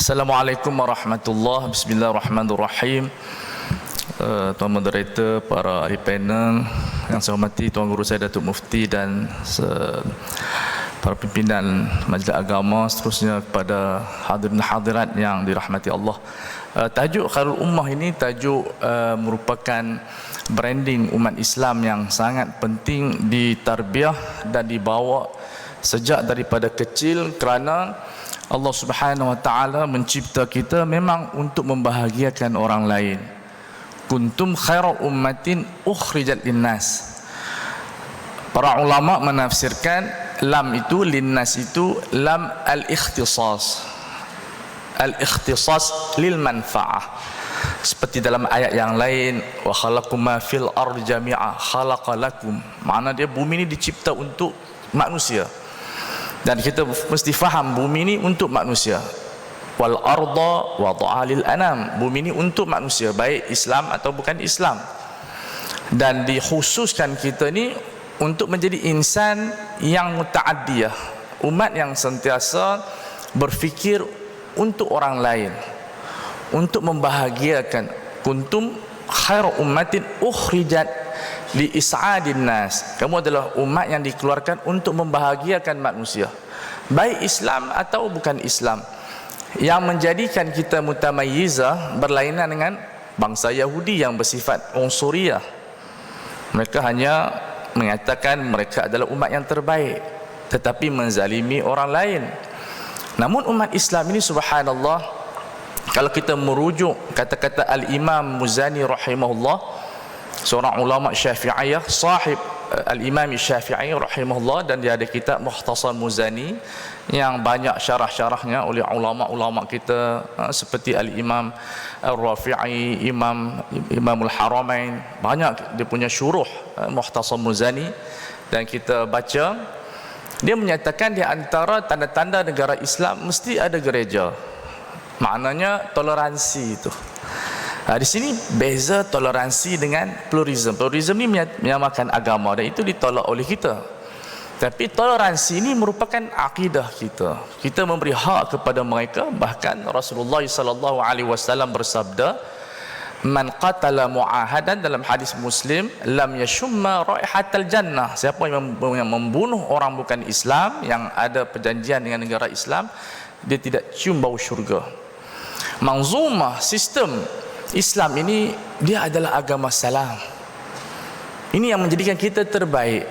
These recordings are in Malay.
Assalamualaikum warahmatullahi. Bismillahirrahmanirrahim. Tuan moderator, para ahli panel yang saya hormati, Tuan Guru saya Datuk Mufti dan para pimpinan Majlis Agama, seterusnya kepada hadirin hadirat yang dirahmati Allah. Tajuk Khairul Ummah ini tajuk merupakan branding umat Islam yang sangat penting ditarbiyah dan dibawa sejak daripada kecil, kerana Allah Subhanahu wa taala mencipta kita memang untuk membahagiakan orang lain. Kuntum khairu ummatin ukhrijat linnas. Para ulama menafsirkan lam itu, linnas itu lam al-ikhtisas. Al-ikhtisas lil manfaah. Seperti dalam ayat yang lain, wa khalaqakum ma fil ardi jami'a khalaqalakum. Makna dia bumi ini dicipta untuk manusia. Dan kita mesti faham bumi ini untuk manusia. Wal arda wada'ha lil anam. Bumi ini untuk manusia, baik Islam atau bukan Islam. Dan dikhususkan kita ni untuk menjadi insan yang muta'addiyah, umat yang sentiasa berfikir untuk orang lain, untuk membahagiakan. Kuntum khairu ummatin ukhrijat li is'adin nas. Kamu adalah umat yang dikeluarkan untuk membahagiakan manusia, baik Islam atau bukan Islam. Yang menjadikan kita mutamayyizah, berlainan dengan bangsa Yahudi yang bersifat unsuriyah. Mereka hanya mengatakan mereka adalah umat yang terbaik, tetapi menzalimi orang lain. Namun umat Islam ini, subhanallah, kalau kita merujuk kata-kata Al-Imam Muzani rahimahullah, seorang ulama Syafi'iyah, sahib Al-Imam Syafi'i rahimahullah, dan dia ada kitab Mukhtasar Muzani yang banyak syarah-syarahnya oleh ulama-ulama kita seperti Al-Imam Al-Rafi'i, Imamul Haramain. Banyak dia punya syuruh Mukhtasar Muzani, dan kita baca, dia menyatakan di antara tanda-tanda negara Islam mesti ada gereja. Maknanya toleransi itu. Di sini beza toleransi dengan pluralisme. Pluralisme ini menyamakan agama, dan itu ditolak oleh kita. Tapi toleransi ini merupakan akidah kita. Kita memberi hak kepada mereka. Bahkan Rasulullah SAW bersabda, man qatala mu'ahadan, dalam hadis Muslim, lam yashumma raihatal jannah. Siapa yang membunuh orang bukan Islam, yang ada perjanjian dengan negara Islam, dia tidak cium bau syurga. Manzumah, sistem Islam ini, dia adalah agama salam. Ini yang menjadikan kita terbaik.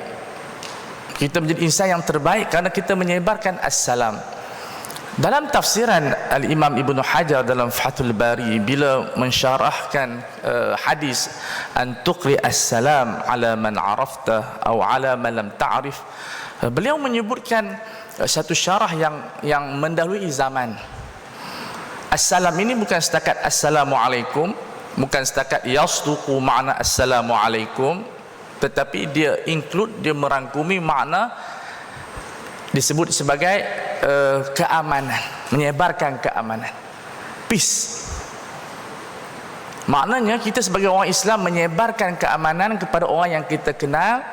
Kita menjadi insan yang terbaik karena kita menyebarkan as-salam. Dalam tafsiran Al-Imam Ibnu Hajar dalam Fathul Bari, bila mensyarahkan hadis an tuqri as-salam ala man arafta atau ala man lam ta'rif, beliau menyebutkan satu syarah yang mendahului zaman. Assalam ini bukan setakat assalamualaikum, bukan setakat yasduqu makna assalamualaikum, tetapi dia include, dia merangkumi makna disebut sebagai keamanan, menyebarkan keamanan, peace. Maknanya kita sebagai orang Islam menyebarkan keamanan kepada orang yang kita kenal,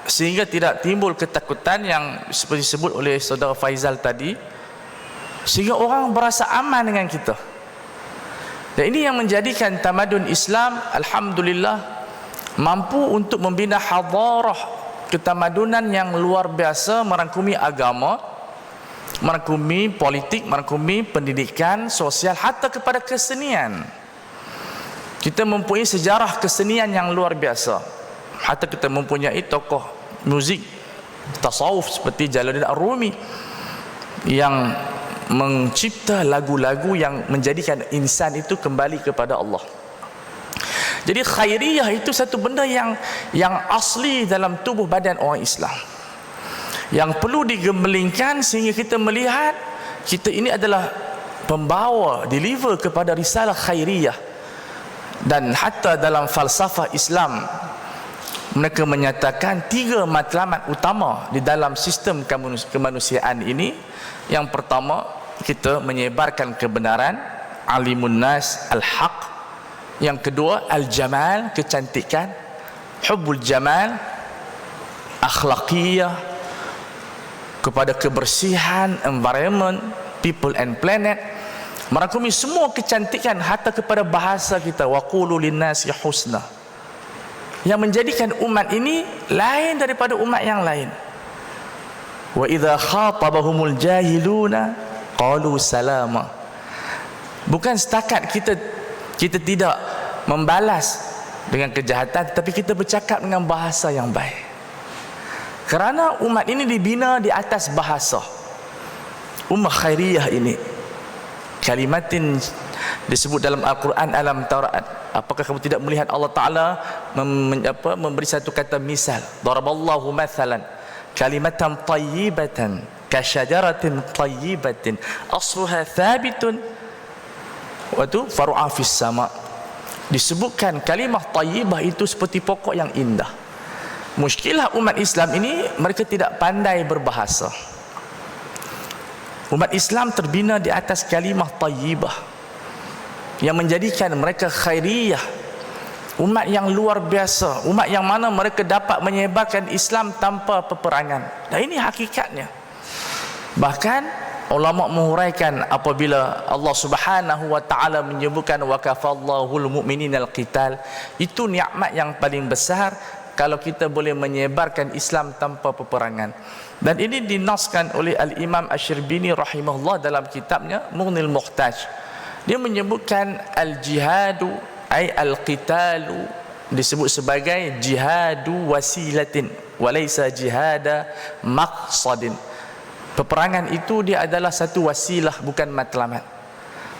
sehingga tidak timbul ketakutan yang seperti disebut oleh saudara Faizal tadi, sehingga orang berasa aman dengan kita. Dan ini yang menjadikan tamadun Islam, alhamdulillah, mampu untuk membina hadarah ketamadunan yang luar biasa, merangkumi agama, merangkumi politik, merangkumi pendidikan, sosial, hatta kepada kesenian. Kita mempunyai sejarah kesenian yang luar biasa. Hatta kita mempunyai tokoh muzik tasawuf seperti Jalaluddin Ar-Rumi yang mencipta lagu-lagu yang menjadikan insan itu kembali kepada Allah. Jadi khairiyah itu satu benda yang asli dalam tubuh badan orang Islam, yang perlu digemblengkan sehingga kita melihat kita ini adalah pembawa, deliver kepada risalah khairiyah. Dan hatta dalam falsafah Islam, mereka menyatakan 3 matlamat utama di dalam sistem kemanusiaan ini. Yang pertama, kita menyebarkan kebenaran, alimun nas al-haq. Yang kedua, al-jamal, kecantikan, hubbul jamal, akhlaqiyah, kepada kebersihan, environment, people and planet. merangkumi semua kecantikan hatta kepada bahasa kita, wa qulu linnasi husna, yang menjadikan umat ini lain daripada umat yang lain. Wa idza khatabahumul jahiluna qalu salama. Bukan setakat kita tidak membalas dengan kejahatan, tapi kita bercakap dengan bahasa yang baik. Kerana umat ini dibina di atas bahasa. Ummah khairiyah ini, kalimatin disebut dalam Al-Quran, alam tara, apakah kamu tidak melihat Allah Ta'ala memberi satu kata misal, daraballahu mathalan kalimatan tayyibatan kasyajaratin tayyibatin asluha thabitun wa tu faru'a fis sama. Disebutkan kalimah tayyibah itu seperti pokok yang indah. Muskilah umat Islam ini, mereka tidak pandai berbahasa. Umat Islam terbina di atas kalimah tayyibah yang menjadikan mereka khairiyah, umat yang luar biasa, umat yang mana mereka dapat menyebarkan Islam tanpa peperangan. Dan ini hakikatnya. Bahkan ulama menguraikan apabila Allah Subhanahu wa taala menyebutkan wa kafallahul mu'minina al-qital, itu nikmat yang paling besar kalau kita boleh menyebarkan Islam tanpa peperangan. Dan ini dinaskan oleh Al-Imam Asy-Syirbini rahimahullah dalam kitabnya Mughnil Muhtaj. Dia menyebutkan al-jihadu ay al-qitalu disebut sebagai jihadu wasilatin walaysa jihada maqsadin. Peperangan itu dia adalah satu wasilah, bukan matlamat.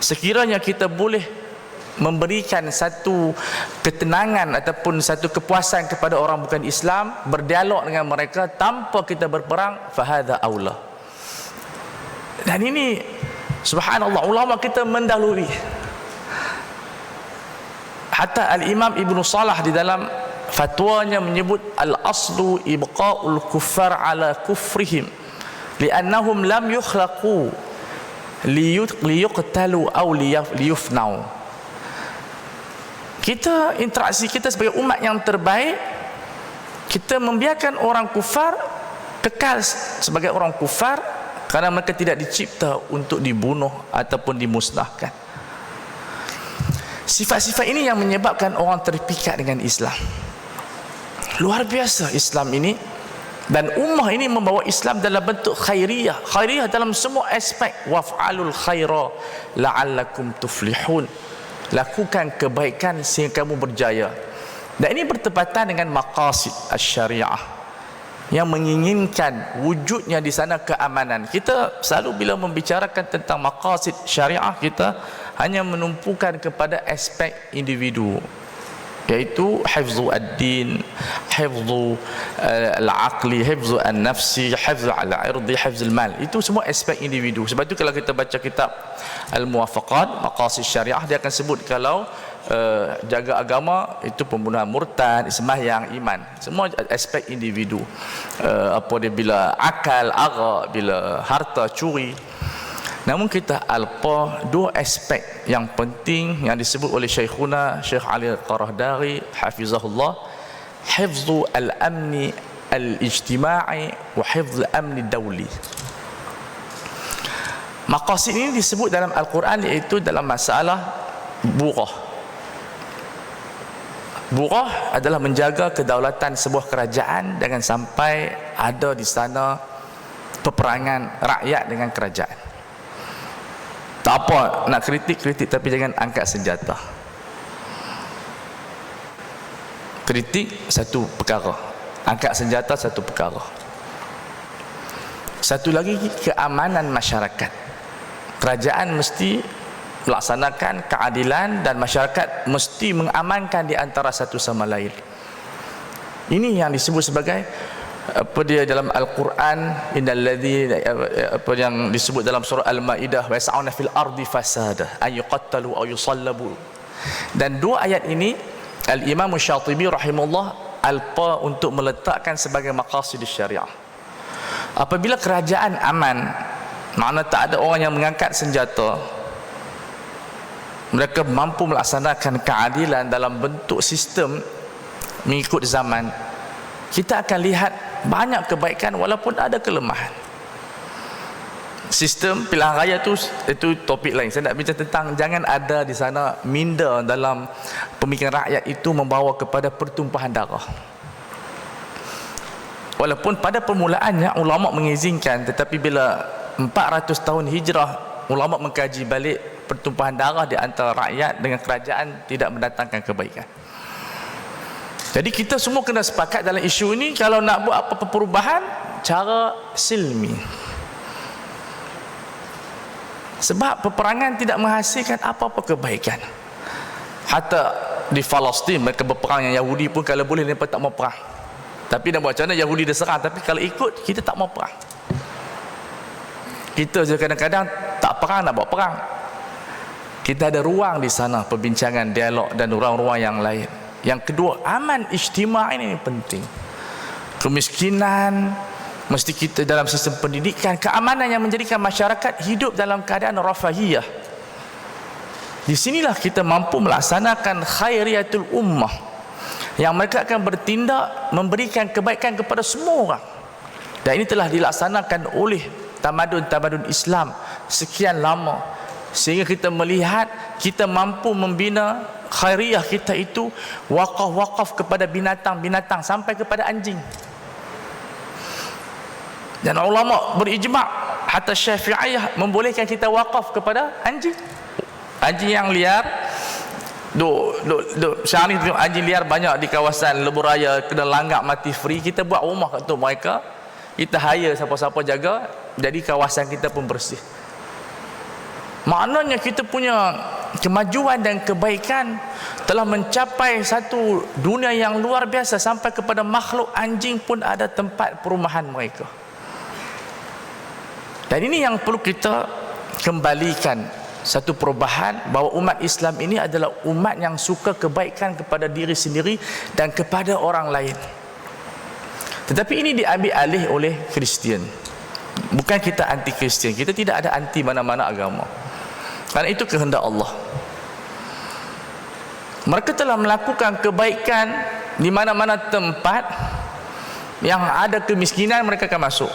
Sekiranya kita boleh memberikan satu ketenangan ataupun satu kepuasan kepada orang bukan Islam, berdialog dengan mereka tanpa kita berperang, fahadha aula. Dan ini subhanallah, ulama kita mendahului. Hatta Al-Imam Ibn Salah di dalam fatwanya menyebut al-aslu ibqa'ul kuffar ala kufrihim li'annahum lam yukhlaqu liyuqtalu aw liyufnau. Kita, interaksi kita sebagai umat yang terbaik, kita membiarkan orang kufar kekal sebagai orang kufar kerana mereka tidak dicipta untuk dibunuh ataupun dimusnahkan. Sifat-sifat ini yang menyebabkan orang terpikat dengan Islam. Luar biasa Islam ini. Dan ummah ini membawa Islam dalam bentuk khairiyah. Khairiyah dalam semua aspek. Waf'alul khaira la'allakum tuflihun. Lakukan kebaikan sehingga kamu berjaya. Dan ini bertepatan dengan maqasid asy-syariah yang menginginkan wujudnya di sana keamanan. Kita selalu bila membicarakan tentang maqasid syariah, kita hanya menumpukan kepada aspek individu, yaitu hifzu ad-din, hifzu al-aqli, hifzu an-nafsi, hifzu al-irdi, hifzu al-mal. Itu semua aspek individu. Sebab itu kalau kita baca kitab Al-Muwafaqat Maqasid Syariah, dia akan sebut kalau jaga agama itu pembunuhan murtad, sembahyang, iman, semua aspek individu. Apa dia bila akal, agha, bila harta, curi. Namun kita alpa dua aspek yang penting yang disebut oleh Syekhuna Syekh Ali Qarahdari hafizahullah, hifzu al-amni al-ijtima'i wa hifzu al-amni dawli. Maqasid ini disebut dalam Al-Quran, iaitu dalam masalah burah. Burah adalah menjaga kedaulatan sebuah kerajaan jangan sampai ada di sana peperangan rakyat dengan kerajaan. Tak apa, nak kritik, tapi jangan angkat senjata. Kritik satu perkara, angkat senjata satu perkara. Satu lagi, keamanan masyarakat. Kerajaan mesti melaksanakan keadilan dan masyarakat mesti mengamankan di antara satu sama lain. Ini yang disebut sebagai apa dia dalam Al-Quran, innal ladzina, apa yang disebut dalam surah Al-Maidah, wa yas'auna fil ardi fasada ay yuqattalu aw yusallabu. Dan dua ayat ini Al-Imam Syatibi rahimahullah alpa untuk meletakkan sebagai maqasid syariah. Apabila kerajaan aman, makna tak ada orang yang mengangkat senjata, mereka mampu melaksanakan keadilan dalam bentuk sistem mengikut zaman, kita akan lihat banyak kebaikan walaupun ada kelemahan. sistem pilihan raya itu topik lain. Saya nak bincang tentang jangan ada di sana minda dalam pemikiran rakyat itu membawa kepada pertumpahan darah. Walaupun pada permulaannya ulama mengizinkan, tetapi bila 400 tahun hijrah ulama mengkaji balik, pertumpahan darah di antara rakyat dengan kerajaan tidak mendatangkan kebaikan. Jadi kita semua kena sepakat dalam isu ini, kalau nak buat apa-apa perubahan, cara silmi. Sebab peperangan tidak menghasilkan apa-apa kebaikan. Hatta di Palestin mereka berperang, yang Yahudi pun kalau boleh mereka tak mau perang. Tapi nak buat macam mana, Yahudi dia serang, tapi kalau ikut kita tak mau perang. Kita je kadang-kadang tak perang nak buat perang. Kita ada ruang di sana perbincangan, dialog dan ruang-ruang yang lain. Yang kedua, aman ijtima' ini penting. Kemiskinan mesti kita dalam sistem pendidikan, keamanan yang menjadikan masyarakat hidup dalam keadaan rafahiyah. Di sinilah kita mampu melaksanakan khairiyatul ummah, yang mereka akan bertindak memberikan kebaikan kepada semua orang. Dan ini telah dilaksanakan oleh tamadun-tamadun Islam sekian lama, sehingga kita melihat kita mampu membina khairiyah kita itu wakaf-wakaf kepada binatang-binatang sampai kepada anjing. Dan ulama berijma', hatta Syafi'iyah membolehkan kita wakaf kepada anjing. Anjing yang liar, sekarang ni anjing liar banyak di kawasan lebuh raya, kena langgak mati free. Kita buat rumah untuk mereka, kita hire siapa-siapa jaga, jadi kawasan kita pun bersih. Maknanya kita punya kemajuan dan kebaikan telah mencapai satu dunia yang luar biasa, sampai kepada makhluk anjing pun ada tempat perumahan mereka. Dan ini yang perlu kita kembalikan, satu perubahan bahawa umat Islam ini adalah umat yang suka kebaikan kepada diri sendiri dan kepada orang lain. Tetapi ini diambil alih oleh Kristian. Bukan kita anti Kristian, kita tidak ada anti mana-mana agama, karena itu kehendak Allah. Mereka telah melakukan kebaikan di mana-mana tempat yang ada kemiskinan, mereka akan masuk.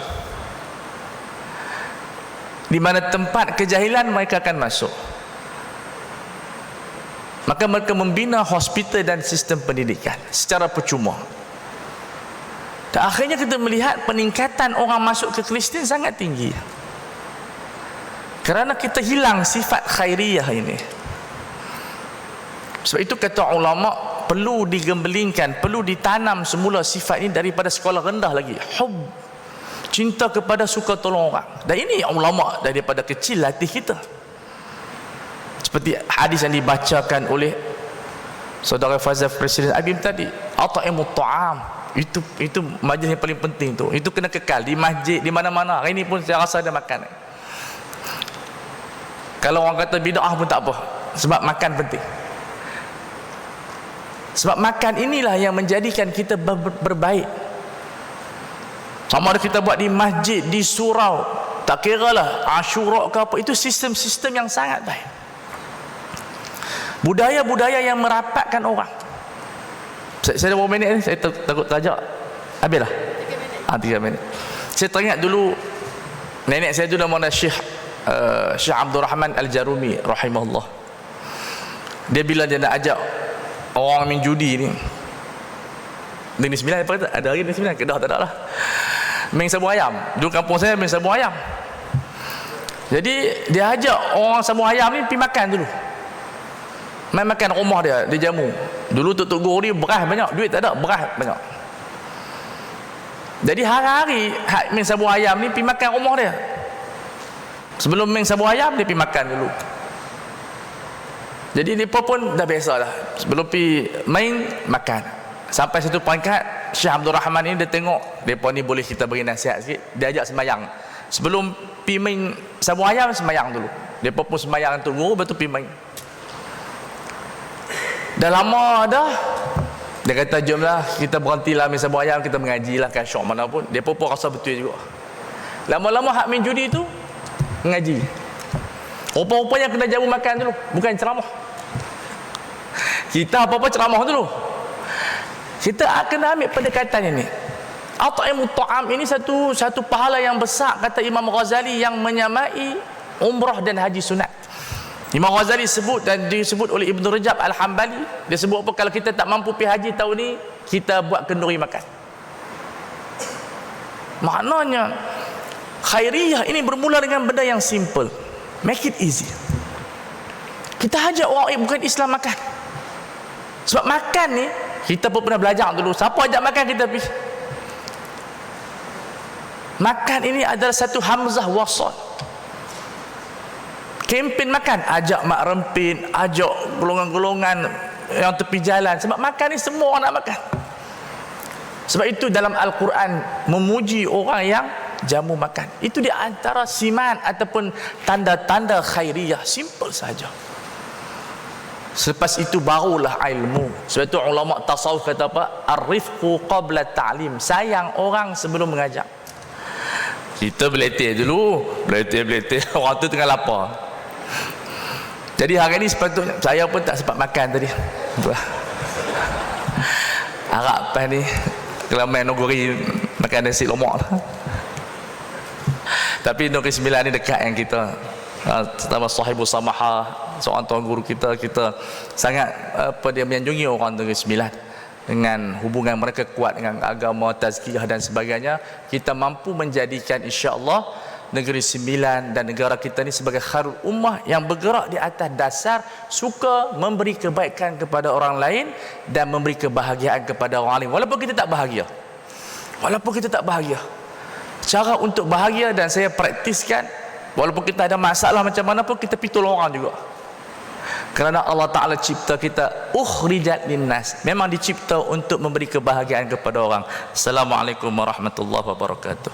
Di mana tempat kejahilan, mereka akan masuk. Maka mereka membina hospital dan sistem pendidikan secara percuma. Dan akhirnya kita melihat peningkatan orang masuk ke Kristian sangat tinggi, kerana kita hilang sifat khairiyah ini. Sebab itu kata ulama, perlu digembelingkan, perlu ditanam semula sifat ini daripada sekolah rendah lagi. Hub, cinta kepada, suka tolong orang. Dan ini ulama daripada kecil latih kita. Seperti hadis yang dibacakan oleh saudara Fazal Presiden Abim tadi, at'imut ta'am. Itu majlis yang paling penting tu. Itu kena kekal di masjid, di mana-mana. Hari ini pun saya rasa ada makan. Kalau orang kata bid'ah pun tak apa, sebab makan penting. Sebab makan inilah yang menjadikan kita berbaik. Sama ada kita buat di masjid, di surau, tak kira lah Asyura ke apa, itu sistem-sistem yang sangat baik. Budaya-budaya yang merapatkan orang. Saya ada berapa minit ni? Saya takut tajak. Habislah? 3 minit. Saya teringat dulu nenek saya dulu nama Syekh Abdul Rahman Al-Jarumi rahimahullah. Dia bila dia nak ajak orang main judi ni, Negeri Sembilan apa kata? Ada hari Negeri Sembilan? Kedah tak ada lah. Main sabung ayam. Dulu kampung saya main sabung ayam. Jadi dia ajak orang sabung ayam ni pergi makan dulu. Main makan rumah dia, dia jamu. Dulu Tok Guru ni beras banyak, duit tak ada, beras banyak. Jadi hari-hari main sabung ayam ni pergi makan rumah dia. Sebelum main sabung ayam, dia pergi makan dulu. Jadi mereka pun dah biasa dah. Sebelum pergi main, makan. Sampai satu peringkat, Syekh Abdul Rahman ni dia tengok mereka ni boleh kita beri nasihat sikit, dia ajak sembahyang. Sebelum pergi main sabung ayam, sembahyang dulu. Mereka pun sembahyang Tok Guru, lepas tu pergi main. Dah lama dah, dia kata jomlah kita berhentilah main sabung ayam, kita mengajilah kan syok mana pun. Dia pun rasa betul juga. Lama-lama hak main judi tu mengaji. Rupa-rupanya kena jamu makan dulu, bukan ceramah. Kita apa-apa ceramah dulu. Kita kena ambil pendekatan ini. At'imut ta'am ini satu pahala yang besar, kata Imam Ghazali, yang menyamai umrah dan haji sunat. Imam Ghazali sebut, dan disebut oleh Ibn Rajab Al-Hambali, dia sebut apa, kalau kita tak mampu pergi haji tahun ni, kita buat kenduri makan. Maknanya khairiyah ini bermula dengan benda yang simple. Make it easy. Kita ajak orang bukan Islam makan. Sebab makan ni, kita pun pernah belajar dulu, siapa ajak makan kita pergi. Makan ini adalah satu hamzah wasal. Kempen makan, ajak mak rempit, ajak golongan-golongan yang tepi jalan. Sebab makan ni semua orang nak makan. Sebab itu dalam Al-Quran memuji orang yang jamu makan. Itu di antara siman ataupun tanda-tanda khairiyah. Simple saja. Selepas itu barulah ilmu. Sebab itu ulama tasawuf kata apa? Ar-rifqu qabla ta'lim. Sayang orang sebelum mengajar. Kita beletir dulu, beletir orang tu tengah lapar. Jadi hari ni sepatutnya saya pun tak sempat makan tadi. Harap pas ni kalau main Nogori makan nasi lemak lah. Tapi Negeri Sembilan ni dekat yang kita, terutama Sahibul Samaha, seorang tuan guru kita sangat dia menyanjungi orang Negeri Sembilan dengan hubungan mereka kuat dengan agama, tazkiyah dan sebagainya. Kita mampu menjadikan insya-Allah Negeri Sembilan dan negara kita ni sebagai khairul ummah yang bergerak di atas dasar suka memberi kebaikan kepada orang lain dan memberi kebahagiaan kepada orang lain, walaupun kita tak bahagia. Cara untuk bahagia, dan saya praktiskan, walaupun kita ada masalah macam mana pun, kita pergi tolong orang juga. Kerana Allah Ta'ala cipta kita ukhrijat linnas, memang dicipta untuk memberi kebahagiaan kepada orang. Assalamualaikum warahmatullahi wabarakatuh.